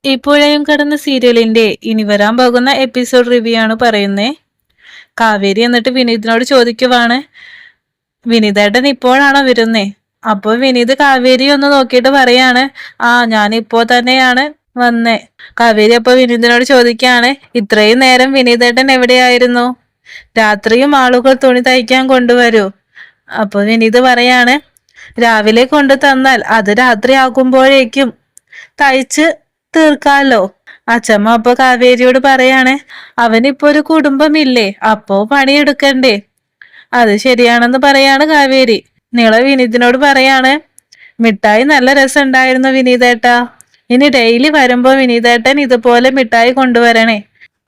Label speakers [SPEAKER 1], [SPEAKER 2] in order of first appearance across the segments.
[SPEAKER 1] ഈ പുഴയും കടന്ന സീരിയലിന്റെ ഇനി വരാൻ പോകുന്ന എപ്പിസോഡ് റിവ്യൂ ആണ് പറയുന്നേ. കാവേരി എന്നിട്ട് വിനീതിനോട് ചോദിക്കുവാണ്, വിനീതേട്ടൻ ഇപ്പോഴാണോ വരുന്നേ? അപ്പൊ വിനീത് കാവേരി ഒന്ന് നോക്കിയിട്ട് പറയാണ്, ഞാൻ ഇപ്പോ തന്നെയാണ് വന്നേ. കാവേരി അപ്പൊ വിനീതിനോട് ചോദിക്കാണ്, ഇത്രയും നേരം വിനീതേട്ടൻ എവിടെയായിരുന്നു? രാത്രിയും ആളുകൾ തുണി തയ്ക്കാൻ കൊണ്ടുവരൂ. അപ്പൊ വിനീത് പറയാണ്, രാവിലെ കൊണ്ടു തന്നാൽ അത് രാത്രി ആകുമ്പോഴേക്കും തയ്ച്ച് തീർക്കാലോ. അച്ഛമ്മ അപ്പൊ കാവേരിയോട് പറയാണ്, അവനിപ്പോ ഒരു കുടുംബമില്ലേ, അപ്പോ പണിയെടുക്കണ്ടേ? അത് ശരിയാണെന്ന് പറയാണ് കാവേരി. നീള വിനീതിനോട് പറയാണ്, മിഠായി നല്ല രസമുണ്ടായിരുന്നു വിനീതേട്ടാ. ഇനി ഡെയിലി വരുമ്പോ വിനീതേട്ടൻ ഇതുപോലെ മിഠായി കൊണ്ടുവരണേ.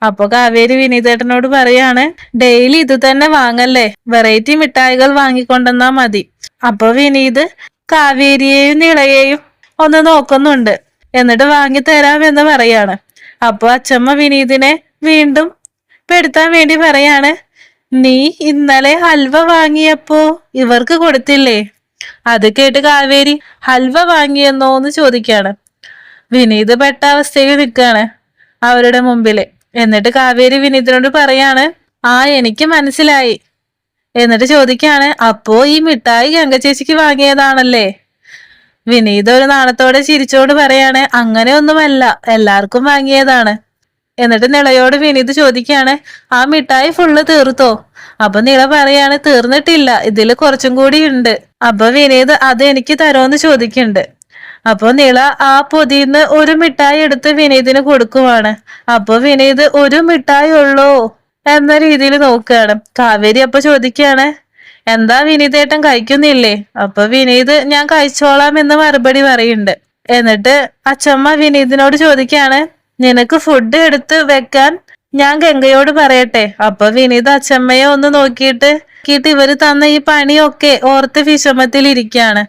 [SPEAKER 1] അപ്പൊ കാവേരി വിനീതേട്ടനോട് പറയാണ്, ഡെയിലി ഇത് തന്നെ വാങ്ങല്ലേ, വെറൈറ്റി മിഠായികൾ വാങ്ങിക്കൊണ്ടെന്നാ മതി. അപ്പൊ വിനീത് കാവേരിയെയും നിളയെയും ഒന്ന് നോക്കുന്നുണ്ട്. എന്നിട്ട് വാങ്ങിത്തരാമെന്ന് പറയാണ്. അപ്പൊ അച്ഛമ്മ വിനീതിനെ വീണ്ടും പെടുത്താൻ വേണ്ടി പറയാണ്, നീ ഇന്നലെ ഹൽവ വാങ്ങിയപ്പോ ഇവർക്ക് കൊടുത്തില്ലേ? അത് കേട്ട് കാവേരി, ഹൽവ വാങ്ങിയെന്നോന്ന് ചോദിക്കാണ്. വിനീത് പെട്ട അവസ്ഥയിൽ നിൽക്കാണ് അവരുടെ മുമ്പില്. എന്നിട്ട് കാവേരി വിനീതിനോട് പറയാണ്, എനിക്ക് മനസ്സിലായി. എന്നിട്ട് ചോദിക്കാണ്, അപ്പോ ഈ മിഠായി ഗംഗ ചേച്ചിക്ക് വാങ്ങിയതാണല്ലേ? വിനീത് ഒരു നാണത്തോടെ ചിരിച്ചോട് പറയാണ്, അങ്ങനെ ഒന്നുമല്ല, എല്ലാവർക്കും വാങ്ങിയതാണ്. എന്നിട്ട് നിളയോട് വിനീത് ചോദിക്കാണ്, ആ മിഠായി ഫുള്ള് തീർത്തോ? അപ്പൊ നിള പറയാണ്, തീർന്നിട്ടില്ല, ഇതില് കുറച്ചും കൂടി ഉണ്ട്. അപ്പൊ വിനീത് അത് എനിക്ക് തരോന്ന് ചോദിക്കുന്നുണ്ട്. അപ്പൊ നിള ആ പൊതിന്ന് ഒരു മിഠായി എടുത്ത് വിനീതിന് കൊടുക്കുവാണ്. അപ്പൊ വിനീത് ഒരു മിഠായി ഉള്ളോ എന്ന രീതിയിൽ നോക്കുകയാണ്. കാവേരി അപ്പൊ ചോദിക്കാണ്, എന്താ വിനീതേട്ടൻ കഴിക്കുന്നില്ലേ? അപ്പൊ വിനീത് ഞാൻ കഴിച്ചോളാം എന്ന് മറുപടി പറയുന്നുണ്ട്. എന്നിട്ട് അച്ഛമ്മ വിനീതിനോട് ചോദിക്കാണ്, നിനക്ക് ഫുഡ് എടുത്ത് വെക്കാൻ ഞാൻ ഗംഗയോട് പറയട്ടെ? അപ്പൊ വിനീത് അച്ഛമ്മയെ ഒന്ന് നോക്കിയിട്ട് ഇവര് തന്ന ഈ പണിയൊക്കെ ഓർത്ത് വിഷമത്തിൽ ഇരിക്കുകയാണ്.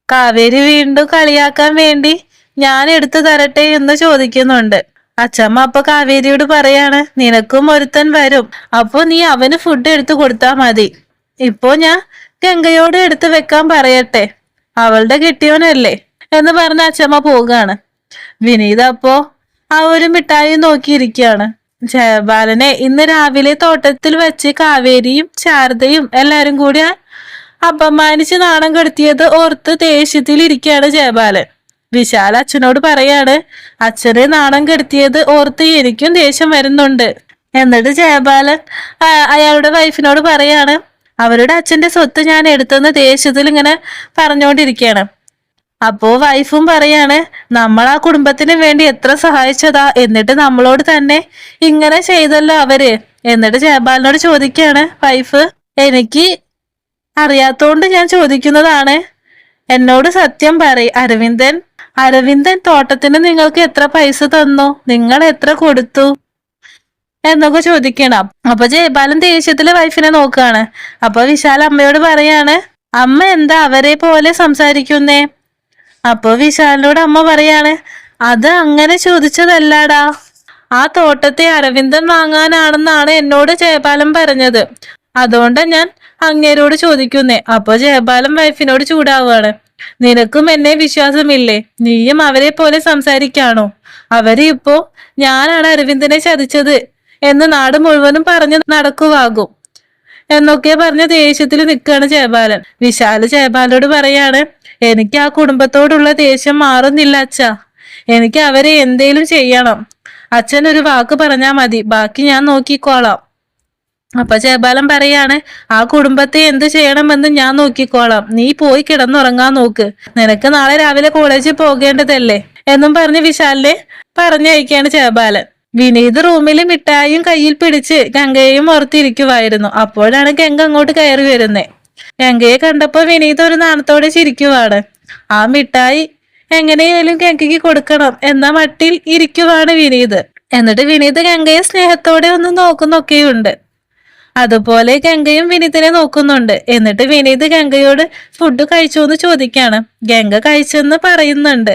[SPEAKER 1] കാവേരി വീണ്ടും കളിയാക്കാൻ വേണ്ടി ഞാൻ എടുത്തു തരട്ടെ എന്ന് ചോദിക്കുന്നുണ്ട്. അച്ഛമ്മ അപ്പൊ കാവേരിയോട് പറയാണ്, നിനക്കും ഒരുത്തൻ വരും, അപ്പൊ നീ അവന് ഫുഡ് എടുത്തു കൊടുത്താ മതി. ഇപ്പോ ഞാൻ ഗംഗയോട് എടുത്തു വെക്കാൻ പറയട്ടെ, അവളുടെ കെട്ടിയോനല്ലേ എന്ന് പറഞ്ഞ അച്ഛമ്മ പോവുകയാണ്. വിനീത് അപ്പോ ആ ഒരു മിഠായി നോക്കിയിരിക്കുകയാണ്. ജയബാലനെ ഇന്ന് രാവിലെ തോട്ടത്തിൽ വെച്ച് കാവേരിയും ശാരദയും എല്ലാരും കൂടി അപമാനിച്ച് നാണം കെടുത്തിയത് ഓർത്ത് ദേഷ്യത്തിൽ ഇരിക്കുകയാണ് ജയബാലൻ. വിശാൽ അച്ഛനോട് പറയാണ്, അച്ഛനെ നാണം കെടുത്തിയത് ഓർത്ത് എനിക്കും ദേഷ്യം വരുന്നുണ്ട്. എന്നിട്ട് ജയബാലൻ അയാളുടെ വൈഫിനോട് പറയാണ്, അവരുടെ അച്ഛന്റെ സ്വത്ത് ഞാൻ എടുത്തെന്ന് ദേഷ്യത്തിൽ ഇങ്ങനെ പറഞ്ഞുകൊണ്ടിരിക്കുകയാണ്. അപ്പോ വൈഫും പറയാണ്, നമ്മൾ ആ കുടുംബത്തിന് വേണ്ടി എത്ര സഹായിച്ചതാ, എന്നിട്ട് നമ്മളോട് തന്നെ ഇങ്ങനെ ചെയ്തല്ലോ അവര്. എന്നിട്ട് ജയബാലിനോട് ചോദിക്കാണ് വൈഫ്, എനിക്ക് അറിയാത്തോണ്ട് ഞാൻ ചോദിക്കുന്നതാണ്, എന്നോട് സത്യം പറയ്, അരവിന്ദൻ തോട്ടത്തിന് നിങ്ങൾക്ക് എത്ര പൈസ തന്നു, നിങ്ങൾ എത്ര കൊടുത്തു എന്നൊക്കെ ചോദിക്കണം. അപ്പൊ ജയബാലൻ ദേഷ്യത്തില് വൈഫിനെ നോക്കാണ്. അപ്പൊ വിശാൽ അമ്മയോട് പറയാണ്, അമ്മ എന്താ അവരെ പോലെ സംസാരിക്കുന്നേ? അപ്പൊ വിശാലിനോട് അമ്മ പറയാണ്, അത് അങ്ങനെ ചോദിച്ചതല്ലാടാ, ആ തോട്ടത്തെ അരവിന്ദൻ വാങ്ങാനാണെന്നാണ് എന്നോട് ജയബാലൻ പറഞ്ഞത്, അതുകൊണ്ടാ ഞാൻ അങ്ങേരോട് ചോദിക്കുന്നേ. അപ്പൊ ജയബാലൻ വൈഫിനോട് ചൂടാവുകയാണ്, നിനക്കും എന്നെ വിശ്വാസമില്ലേ? നീയും അവരെ പോലെ സംസാരിക്കാണോ? അവര് ഇപ്പോ ഞാനാണ് അരവിന്ദനെ ചതിച്ചത് എന്ന് നാട് മുഴുവനും പറഞ്ഞു നടക്കുവാകും എന്നൊക്കെ പറഞ്ഞ ദേഷ്യത്തിൽ നിൽക്കുകയാണ് ജയബാലൻ. വിശാല് ജയബാലോട് പറയാണ്, എനിക്ക് ആ കുടുംബത്തോടുള്ള ദേഷ്യം മാറുന്നില്ല അച്ഛാ, എനിക്ക് അവരെ എന്തേലും ചെയ്യണം. അച്ഛൻ ഒരു വാക്ക് പറഞ്ഞാ മതി, ബാക്കി ഞാൻ നോക്കിക്കോളാം. അപ്പൊ ജയബാലൻ പറയാണ്, ആ കുടുംബത്തെ എന്ത് ചെയ്യണമെന്ന് ഞാൻ നോക്കിക്കോളാം, നീ പോയി കിടന്നുറങ്ങാൻ നോക്ക്, നിനക്ക് നാളെ രാവിലെ കോളേജിൽ പോകേണ്ടതല്ലേ എന്നും പറഞ്ഞ് വിശാലിനെ പറഞ്ഞയക്കാണ് ജയബാലൻ. വിനീത് റൂമിൽ മിഠായിയും കയ്യിൽ പിടിച്ച് ഗംഗയെയും ഓർത്തിരിക്കുവായിരുന്നു. അപ്പോഴാണ് ഗംഗ അങ്ങോട്ട് കയറി വരുന്നേ. ഗംഗയെ കണ്ടപ്പോ വിനീത് ഒരു നാണത്തോടെ ചിരിക്കുവാണ്. ആ മിഠായി എങ്ങനെയായാലും ഗംഗയ്ക്ക് കൊടുക്കണം എന്ന മട്ടിൽ ഇരിക്കുവാണ് വിനീത്. എന്നിട്ട് വിനീത് ഗംഗയെ സ്നേഹത്തോടെ ഒന്ന് നോക്കുന്നൊക്കെയുണ്ട്. അതുപോലെ ഗംഗയും വിനീതിനെ നോക്കുന്നുണ്ട്. എന്നിട്ട് വിനീത് ഗംഗയോട് ഫുഡ് കഴിച്ചു എന്ന് ചോദിക്കാണ്. ഗംഗ കഴിച്ചെന്ന് പറയുന്നുണ്ട്.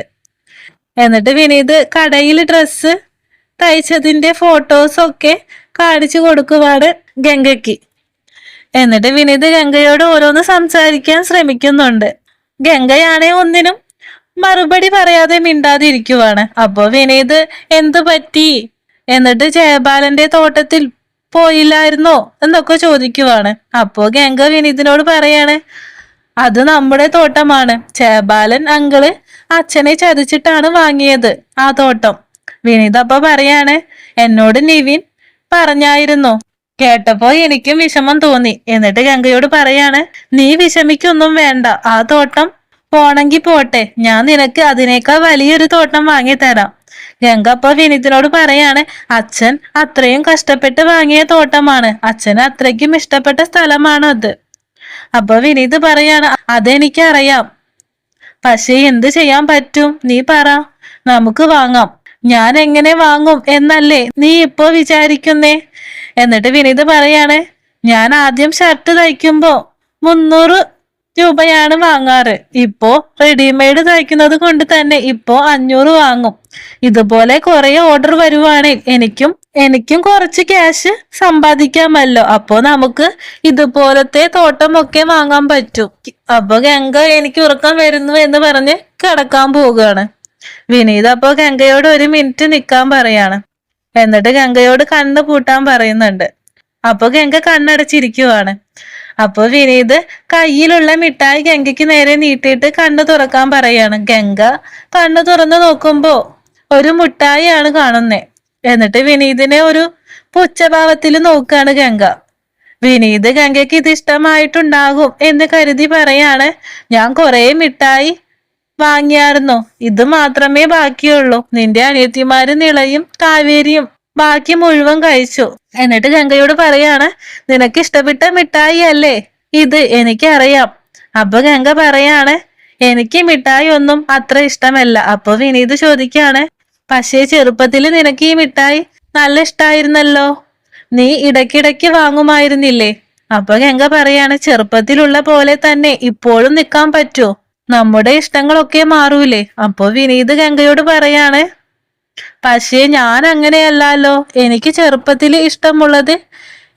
[SPEAKER 1] എന്നിട്ട് വിനീത് കടയിൽ ഡ്രസ്സ് തയ്ച്ചതിന്റെ ഫോട്ടോസൊക്കെ കാണിച്ചു കൊടുക്കുവാണ് ഗംഗയ്ക്ക്. എന്നിട്ട് വിനീത് ഗംഗയോട് ഓരോന്ന് സംസാരിക്കാൻ ശ്രമിക്കുന്നുണ്ട്. ഗംഗയാണെ ഒന്നിനും മറുപടി പറയാതെ മിണ്ടാതെ ഇരിക്കുവാണ്. അപ്പൊ വിനീത് എന്തു പറ്റി, എന്നിട്ട് ജയബാലന്റെ തോട്ടത്തിൽ പോയില്ലായിരുന്നോ എന്നൊക്കെ ചോദിക്കുവാണ്. അപ്പോ ഗംഗ വിനീതിനോട് പറയാണ്, അത് നമ്മുടെ തോട്ടമാണ്. ജയബാലൻ അങ്കിള് അച്ഛനെ ചതിച്ചിട്ടാണ് വാങ്ങിയത് ആ തോട്ടം. വിനീത് അപ്പൊ പറയാണ്, എന്നോട് നിവിൻ പറഞ്ഞായിരുന്നു. കേട്ടപ്പോ എനിക്കും വിഷമം തോന്നി. എന്നിട്ട് ഗംഗയോട് പറയാണ്, നീ വിഷമിക്കൊന്നും വേണ്ട, ആ തോട്ടം പോണെങ്കി പോട്ടെ, ഞാൻ നിനക്ക് അതിനേക്കാൾ വലിയൊരു തോട്ടം വാങ്ങി തരാം. ഗംഗ അപ്പൊ വിനീതിനോട് പറയാണ്, അച്ഛൻ അത്രയും കഷ്ടപ്പെട്ട് വാങ്ങിയ തോട്ടമാണ്, അച്ഛന് അത്രയ്ക്കും ഇഷ്ടപ്പെട്ട സ്ഥലമാണ് അത്. അപ്പൊ വിനീത് പറയാണ്, അതെനിക്കറിയാം, പക്ഷെ എന്ത് ചെയ്യാൻ പറ്റും, നീ പറ, നമുക്ക് വാങ്ങാം. ഞാൻ എങ്ങനെ വാങ്ങും എന്നല്ലേ നീ ഇപ്പോ വിചാരിക്കുന്നേ? എന്നിട്ട് വിനീത് പറയാണ്, ഞാൻ ആദ്യം ഷർട്ട് തയ്ക്കുമ്പോ 300 രൂപയാണ് വാങ്ങാറ്. ഇപ്പോ റെഡിമെയ്ഡ് തയ്ക്കുന്നത് കൊണ്ട് തന്നെ ഇപ്പോ 500 വാങ്ങും. ഇതുപോലെ കുറെ ഓർഡർ വരുവാണെങ്കിൽ എനിക്കും കുറച്ച് ക്യാഷ് സമ്പാദിക്കാമല്ലോ. അപ്പോ നമുക്ക് ഇതുപോലത്തെ തോട്ടമൊക്കെ വാങ്ങാൻ പറ്റും. അപ്പൊ ഗംഗ എനിക്ക് ഉറക്കം വരുന്നു എന്ന് പറഞ്ഞ് കിടക്കാൻ പോവുകയാണ്. വിനീത് അപ്പൊ ഗംഗയോട് 1 മിനിറ്റ് നിക്കാൻ പറയാണ്. എന്നിട്ട് ഗംഗയോട് കണ്ണ് പൂട്ടാൻ പറയുന്നുണ്ട്. അപ്പൊ ഗംഗ കണ്ണടച്ചിരിക്കുവാണ്. അപ്പൊ വിനീത് കയ്യിലുള്ള മിഠായി ഗംഗയ്ക്ക് നേരെ നീട്ടിയിട്ട് കണ്ണ് തുറക്കാൻ പറയാണ്. ഗംഗ കണ്ണ് തുറന്ന് നോക്കുമ്പോ ഒരു മുട്ടായിയാണ് കാണുന്നേ. എന്നിട്ട് വിനീതിനെ ഒരു പുച്ഛഭാവത്തിൽ നോക്കാണ് ഗംഗ. വിനീത് ഗംഗയ്ക്ക് ഇത് ഇഷ്ടമായിട്ടുണ്ടാകും എന്ന് കരുതി പറയാണ്, ഞാൻ കുറെ മിഠായി വാങ്ങിയായിരുന്നോ, ഇത് മാത്രമേ ബാക്കിയുള്ളൂ. നിന്റെ അനിയത്തിമാര് നിളയും കാവേരിയും ബാക്കി മുഴുവൻ കഴിച്ചു. എന്നിട്ട് ഗംഗയോട് പറയാണ്, നിനക്ക് ഇഷ്ടപ്പെട്ട മിഠായി അല്ലേ ഇത്, എനിക്കറിയാം. അപ്പൊ ഗംഗ പറയാണ്, എനിക്ക് മിഠായി ഒന്നും അത്ര ഇഷ്ടമല്ല. അപ്പൊ വിനീത് ചോദിക്കാണ്, പക്ഷേ ചെറുപ്പത്തിൽ നിനക്ക് ഈ മിഠായി നല്ല ഇഷ്ടായിരുന്നല്ലോ, നീ ഇടയ്ക്കിടയ്ക്ക് വാങ്ങുമായിരുന്നില്ലേ? അപ്പൊ ഗംഗ പറയാണ്, ചെറുപ്പത്തിലുള്ള പോലെ തന്നെ ഇപ്പോഴും നിക്കാൻ പറ്റുമോ? നമ്മുടെ ഇഷ്ടങ്ങളൊക്കെ മാറൂലേ? അപ്പൊ വിനീത് ഗംഗയോട് പറയാണ്, പക്ഷേ ഞാൻ അങ്ങനെയല്ലല്ലോ, എനിക്ക് ചെറുപ്പത്തിൽ ഇഷ്ടമുള്ളത്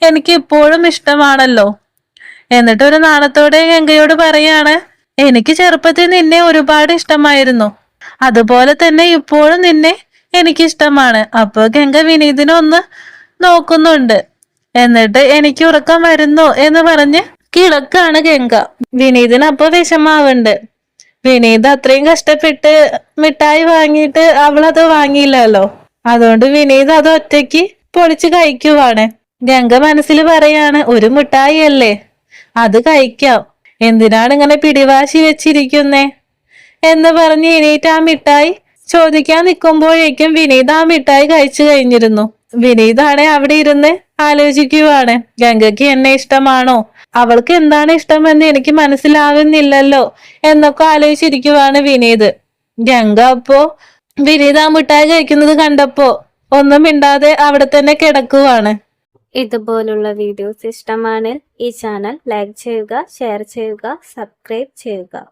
[SPEAKER 1] എനിക്ക് ഇപ്പോഴും ഇഷ്ടമാണല്ലോ. എന്നിട്ട് ഒരു നാണത്തോടെ ഗംഗയോട് പറയാണ്, എനിക്ക് ചെറുപ്പത്തിൽ നിന്നെ ഒരുപാട് ഇഷ്ടമായിരുന്നു, അതുപോലെ തന്നെ ഇപ്പോഴും നിന്നെ എനിക്കിഷ്ടമാണ്. അപ്പൊ ഗംഗ വിനീതിനെ ഒന്ന് നോക്കുന്നുണ്ട്. എന്നിട്ട് എനിക്ക് ഉറക്കം വരുന്നു എന്ന് പറഞ്ഞ് കിടക്കാണ് ഗംഗ. വിനീതിന് അപ്പൊ വിഷമാവുണ്ട്. വിനീത് അത്രയും കഷ്ടപ്പെട്ട് മിഠായി വാങ്ങിയിട്ട് അവളത് വാങ്ങിയില്ലല്ലോ. അതുകൊണ്ട് വിനീത് അത് ഒറ്റയ്ക്ക് പൊളിച്ച് കഴിക്കുവാണ്. ഗംഗ മനസ്സിൽ പറയാണ്, ഒരു മിഠായി അല്ലേ, അത് കഴിക്കാം, എന്തിനാണ് ഇങ്ങനെ പിടിവാശി വെച്ചിരിക്കുന്നേ എന്ന് പറഞ്ഞ് എണീറ്റ് ആ മിഠായി ചോദിക്കാൻ നിൽക്കുമ്പോഴേക്കും വിനീത് ആ മിഠായി കഴിച്ചു കഴിഞ്ഞിരുന്നു. വിനീതാണെ അവിടെ ഇരുന്ന് ആലോചിക്കുവാണ്, ഗംഗയ്ക്ക് എന്നെ ഇഷ്ടമാണോ, അവൾക്ക് എന്താണ് ഇഷ്ടമെന്ന് എനിക്ക് മനസ്സിലാവുന്നില്ലല്ലോ എന്നൊക്കെ ആലോചിച്ചിരിക്കുവാണ് വിനീത്. ഗംഗ അപ്പോ വിനീത് ആ മിഠായി കഴിക്കുന്നത് കണ്ടപ്പോ ഒന്നും മിണ്ടാതെ അവിടെ തന്നെ കിടക്കുവാണ്.
[SPEAKER 2] ഇതുപോലുള്ള വീഡിയോസ് ഇഷ്ടമാണെങ്കിൽ ഈ ചാനൽ ലൈക്ക് ചെയ്യുക, ഷെയർ ചെയ്യുക, സബ്സ്ക്രൈബ് ചെയ്യുക.